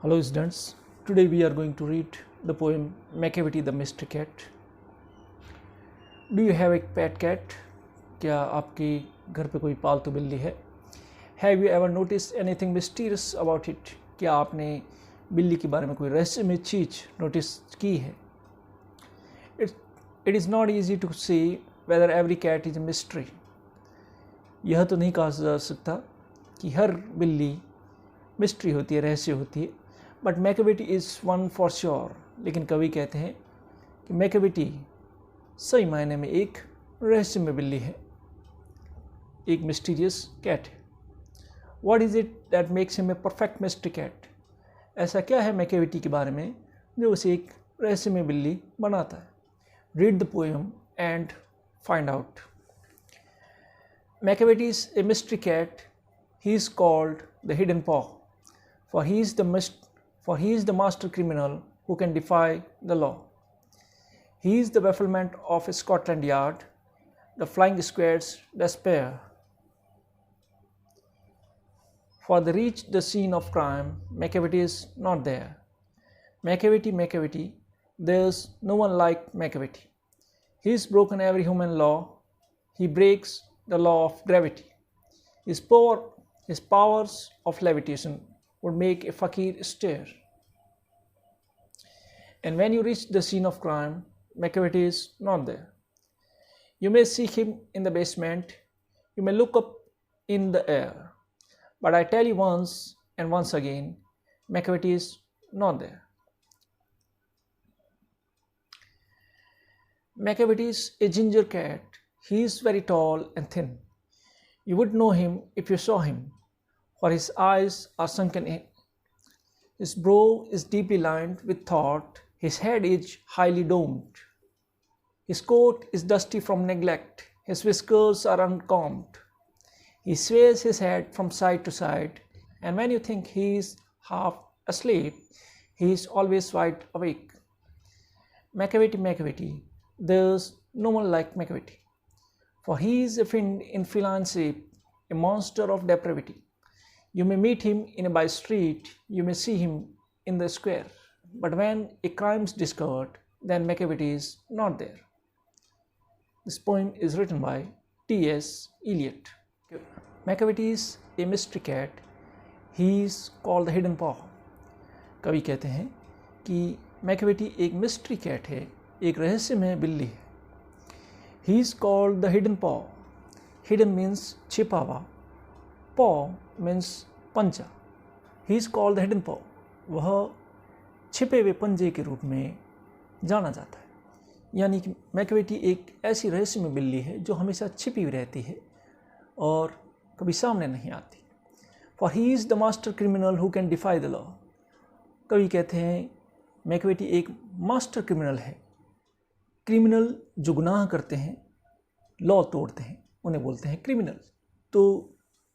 Hello students, today we are going to read the poem Macavity the Mystery Cat. Do you have a pet cat? क्या आपके घर पे कोई पालतू बिल्ली है? Have you ever noticed anything mysterious about it? क्या आपने बिल्ली के बारे में कोई रहस्यमय चीज़ नोटिस की है? It is not easy to say whether every cat is a mystery. यह तो नहीं कहा जा सकता कि हर बिल्ली मिस्ट्री होती है, रहस्य होती है, but Macavity is one for sure. लेकिन कवि कहते हैं कि मैकेविटी सही मायने में एक रहस्यमय बिल्ली है, एक मिस्टीरियस कैट है. What is it that makes him a perfect mystery cat? ऐसा क्या है मैकेविटी के बारे में जो उसे एक रहस्यमय बिल्ली बनाता है? Read the poem and find out. Macavity is a mystery cat. He is called the Hidden Paw, for he is the master criminal who can defy the law. He is the bafflement of Scotland Yard, the Flying Squad's despair. For they reach the scene of crime, Macavity is not there. Macavity, there's no one like Macavity. He has broken every human law. He breaks the law of gravity. His powers of levitation would make a fakir stare. And when you reach the scene of crime, Macavity is not there. You may see him in the basement, you may look up in the air, but I tell you once and once again, Macavity is not there. Macavity is a ginger cat. He is very tall and thin. You would know him if you saw him, for his eyes are sunken in. His brow is deeply lined with thought. His head is highly domed. His coat is dusty from neglect. His whiskers are uncombed. He sways his head from side to side, and when you think he is half asleep, he is always wide awake. Macavity, there's no one like Macavity. For he is a fiend in feline shape, a monster of depravity. You may meet him in a by street, you may see him in the square, but when a crime is discovered, then Macavity is not there. This poem is written by T.S. Eliot. Macavity is a mystery cat. He is called the Hidden Paw. कवि कहते हैं कि Macavity एक mystery cat है, एक रहस्यमय बिल्ली है. He is called the Hidden Paw. Hidden means छिपा हुआ, paw means पंजा. He is called the Hidden Paw. वह छिपे हुए पंजे के रूप में जाना जाता है. यानी कि मैकेविटी एक ऐसी रहस्यमय बिल्ली है जो हमेशा छिपी हुई रहती है और कभी सामने नहीं आती. For he is the master criminal who can defy the law. कवि कहते हैं मैकेविटी एक मास्टर क्रिमिनल है. क्रिमिनल जो गुनाह करते हैं, लॉ तोड़ते हैं, उन्हें बोलते हैं क्रिमिनल. तो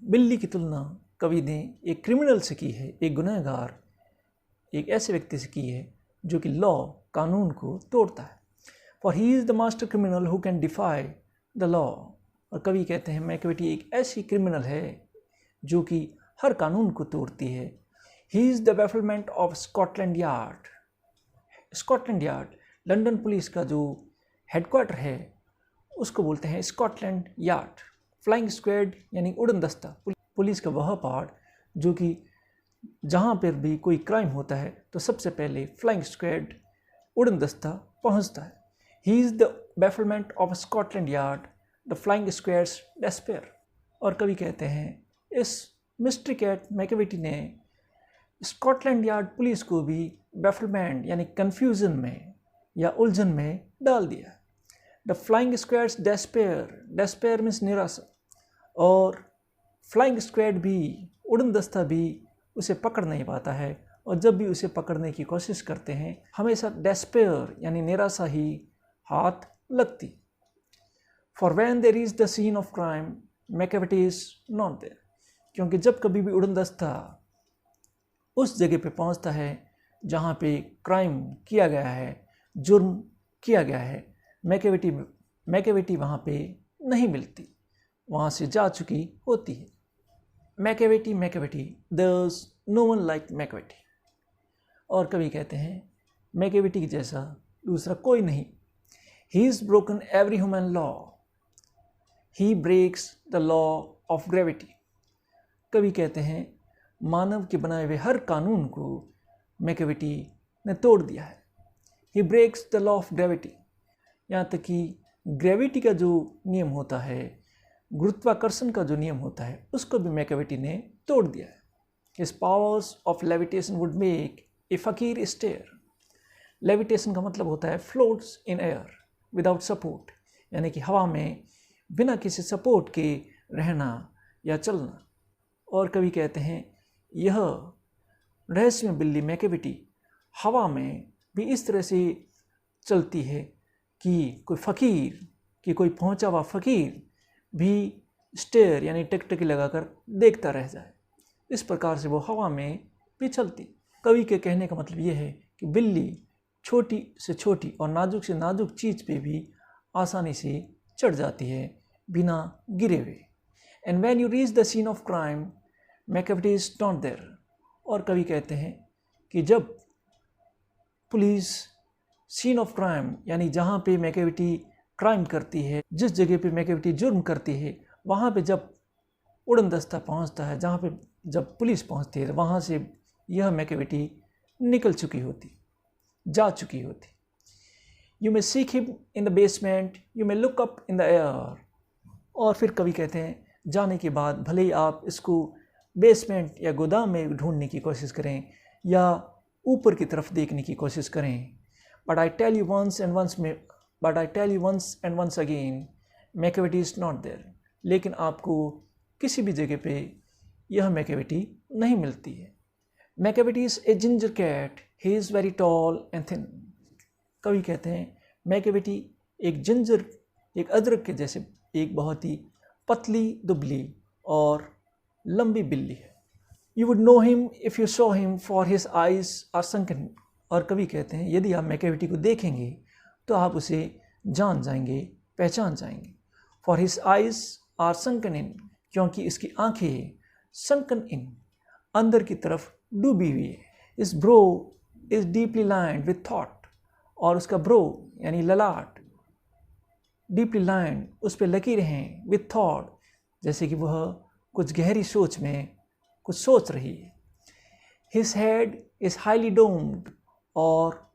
बिल्ली की तुलना कवि ने एक क्रिमिनल से की है, एक गुनहगार, एक ऐसे व्यक्ति से की है जो कि लॉ, कानून को तोड़ता है. For he is the master criminal who can defy the law. और कवि कहते हैं मैकेविटी एक ऐसी क्रिमिनल है जो कि हर कानून को तोड़ती है. He is the bafflement of Scotland Yard. Scotland Yard London police का जो हेडक्वार्टर है उसको बोलते हैं स्कॉटलैंड यार्ड. फ्लाइंग स्क्वाड यानी उड़न दस्ता, पुलिस का वह पार्ट जो कि जहाँ पर भी कोई क्राइम होता है तो सबसे पहले फ्लाइंग स्क्वाड, उड़न दस्ता पहुँचता है. He is the bafflement of Scotland Yard, the flying squad's despair. और कवि कहते हैं इस मिस्ट्री कैट मैकेविटी ने स्कॉटलैंड यार्ड पुलिस को भी बैफलमेंट यानी कन्फ्यूज़न में या उलझन में डाल दिया. The flying squad's despair means निराशा. और फ्लाइंग स्क्वाड भी, उड़न दस्ता भी उसे पकड़ नहीं पाता है, और जब भी उसे पकड़ने की कोशिश करते हैं हमेशा डेस्पेयर यानी निराशा ही हाथ लगती. For when there is the scene of crime, Macavity is not there. क्योंकि जब कभी भी उड़न दस्ता उस जगह पे पहुंचता है जहाँ पे क्राइम किया गया है, जुर्म किया गया है, मैकेविटी वहाँ पे नहीं मिलती, वहाँ से जा चुकी होती है. Macavity, there is no one like Macavity. और कवि कहते हैं मैकेविटी जैसा दूसरा कोई नहीं। He is broken every human law, he breaks the law of gravity. कवि कहते हैं मानव के बनाए हुए हर कानून को मैकेविटी ने तोड़ दिया है। He breaks the law of gravity, यहाँ तक कि ग्रेविटी का जो नियम होता है, गुरुत्वाकर्षण का जो नियम होता है, उसको भी मैकेविटी ने तोड़ दिया है। His powers of levitation would make a फकीर स्टेयर। लेविटेशन का मतलब होता है floats in air without support, यानी कि हवा में बिना किसी सपोर्ट के रहना या चलना। और कवि कहते हैं यह रहस्यमय बिल्ली मैकेविटी हवा में भी इस तरह से चलती है कि कोई पहुंचा हुआ फकीर भी स्टेयर यानी टकटकी लगाकर देखता रह जाए। इस प्रकार से वो हवा में भी चलती। कवि के कहने का मतलब ये है कि बिल्ली छोटी से छोटी और नाजुक से नाजुक चीज़ पे भी आसानी से चढ़ जाती है बिना गिरे हुए। And when you reach the scene of crime Macavity is not there. और कवि कहते हैं कि जब पुलिस सीन ऑफ क्राइम यानी जहाँ पे मैकेविटी क्राइम करती है, जिस जगह पे मैकेविटी जुर्म करती है, वहाँ पे जब उड़न दस्ता पहुँचता है, जहाँ पे जब पुलिस पहुँचती है, वहाँ से यह मैकेविटी निकल चुकी होती, जा चुकी होती। You may seek him in the basement, you may look up in the air. और फिर कवि कहते हैं जाने के बाद भले ही आप इसको बेसमेंट या गोदाम में ढूंढने की कोशिश करें या ऊपर की तरफ देखने की कोशिश करें, but I tell you once and once again Macavity is not there. लेकिन आपको किसी भी जगह पे यह मैकेविटी नहीं मिलती है। Macavity is a ginger cat, he is very tall and thin. कवि कहते हैं मैकेविटी एक अदरक के जैसे एक बहुत ही पतली दुबली और लंबी बिल्ली है। You would know him if you saw him for his eyes are sunken. और कवि कहते हैं यदि आप मैकेविटी को देखेंगे तो आप उसे जान जाएंगे, पहचान जाएंगे। For his eyes are sunken in, क्योंकि इसकी आंखें संकन इन, अंदर की तरफ डूबी हुई है। इस bro is deeply lined with thought. और उसका ब्रो यानी ललाट डीपली लाइंड, उस पर लकीरें हैं विथ थॉट, जैसे कि वह कुछ गहरी सोच में कुछ सोच रही है। His head is highly doomed. और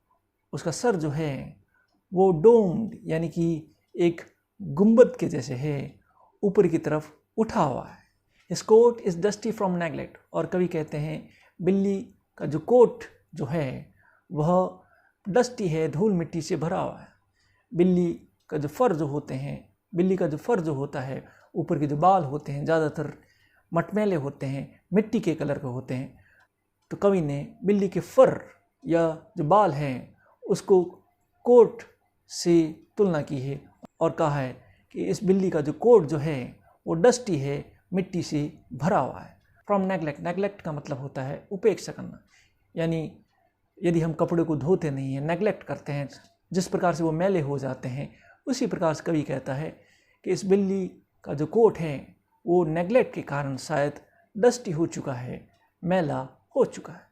उसका सर जो है वो डोम्ड यानी कि एक गुंबद के जैसे है, ऊपर की तरफ उठा हुआ है। His coat is dusty from neglect. और कवि कहते हैं बिल्ली का जो कोट जो है वह डस्टी है, धूल मिट्टी से भरा हुआ है। बिल्ली का जो फर जो होते हैं, बिल्ली का जो फर जो होता है, ऊपर के जो बाल होते हैं ज़्यादातर मटमैले होते हैं, मिट्टी के कलर के होते हैं। तो कवि ने बिल्ली के फर या जो बाल हैं उसको कोट से तुलना की है और कहा है कि इस बिल्ली का जो कोट जो है वो डस्टी है, मिट्टी से भरा हुआ है। फ्रॉम नेगलेक्ट, नेगलेक्ट का मतलब होता है उपेक्षा करना, यानी यदि हम कपड़े को धोते नहीं हैं, नेगलेक्ट करते हैं, जिस प्रकार से वो मैले हो जाते हैं, उसी प्रकार से कवि कहता है कि इस बिल्ली का जो कोट है वो नेगलेक्ट के कारण शायद डस्टी हो चुका है, मैला हो चुका है।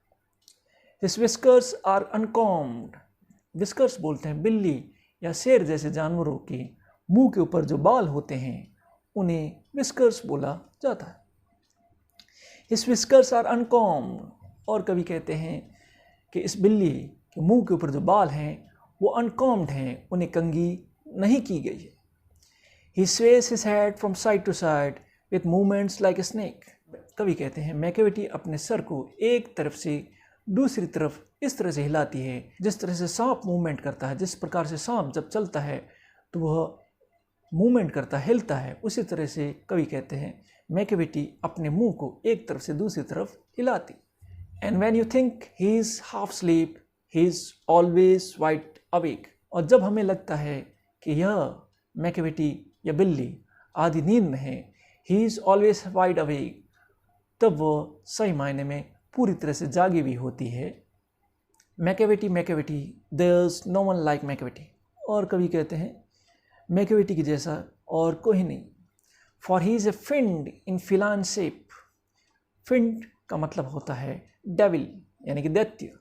His whiskers are uncombed. Whiskers बोलते हैं बिल्ली या शेर जैसे जानवरों के मुंह के ऊपर जो बाल होते हैं उन्हें विस्कर्स बोला जाता है। His whiskers are uncombed. और कवि कहते हैं कि इस बिल्ली के मुंह के ऊपर जो बाल हैं वो अनकॉम्ड हैं, उन्हें कंघी नहीं की गई है। He sways his head from side to side with movements like a snake. कवि कहते हैं मैकेविटी अपने सर को एक तरफ से दूसरी तरफ इस तरह से हिलाती है जिस तरह से सांप मूवमेंट करता है। जिस प्रकार से सांप जब चलता है तो वह मूवमेंट करता है, हिलता है, उसी तरह से कवि कहते हैं मैकेविटी अपने मुंह को एक तरफ से दूसरी तरफ हिलाती। And when you think he is half sleep he is always wide awake. और जब हमें लगता है कि यह मैकेविटी या बिल्ली आधी नींद में है, ही इज ऑलवेज वाइड अवेक, तब वह सही मायने में पूरी तरह से जागी हुई होती है। Macavity Macavity there is no one like Macavity. और कवि कहते हैं मैकेविटी की जैसा और कोई नहीं। For he is a fiend in feline shape. Fiend का मतलब होता है डेविल यानी कि दैत्य।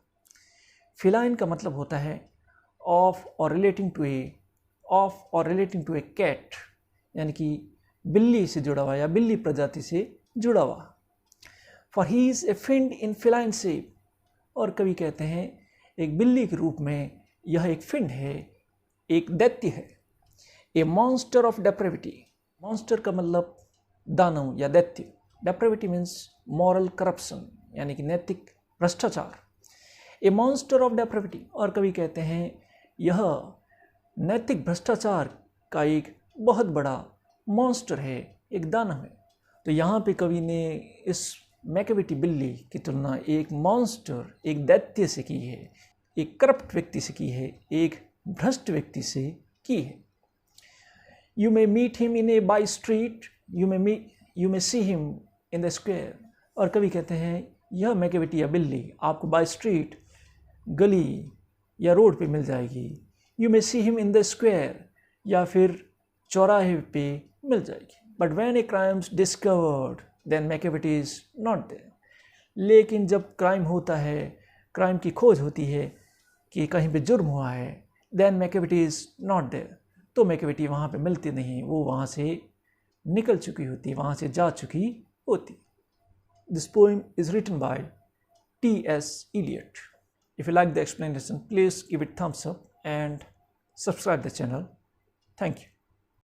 feline का मतलब होता है of or relating to a cat, यानी कि बिल्ली से जुड़ा हुआ या बिल्ली प्रजाति से जुड़ा हुआ। For he is a fiend in feline shape, और कवि कहते हैं एक बिल्ली के रूप में यह एक फिंड है, एक दैत्य है। ए मॉन्स्टर ऑफ डेप्रेविटी, मॉन्स्टर का मतलब दानव या दैत्य। डेप्रेविटी मीन्स मॉरल करप्शन, यानी कि नैतिक भ्रष्टाचार। ए मॉन्स्टर ऑफ डेप्रेविटी, और कवि कहते हैं यह नैतिक भ्रष्टाचार का एक बहुत बड़ा मॉन्स्टर है, एक दानव है। तो यहाँ पे कवि ने इस मैकेविटी बिल्ली की तुलना एक मॉन्स्टर, एक दैत्य से की है, एक करप्ट व्यक्ति से की है, एक भ्रष्ट व्यक्ति से की है। You may meet him in a by street, you may see him in the square, और कवि कहते हैं यह मैकेविटी या बिल्ली आपको बाई स्ट्रीट, गली या रोड पे मिल जाएगी। You may see him in the square, या फिर चौराहे पे मिल जाएगी। But when a crime's discovered then Macavity is not there, लेकिन जब क्राइम होता है, क्राइम की खोज होती है कि कहीं पे जुर्म हुआ है, then Macavity is not there, तो मैकेविटी वहाँ पे मिलती नहीं, वो वहाँ से निकल चुकी होती, वहाँ से जा चुकी होती। This poem is written by T.S. Eliot. If you like the explanation, please give it thumbs up and subscribe the channel. Thank you.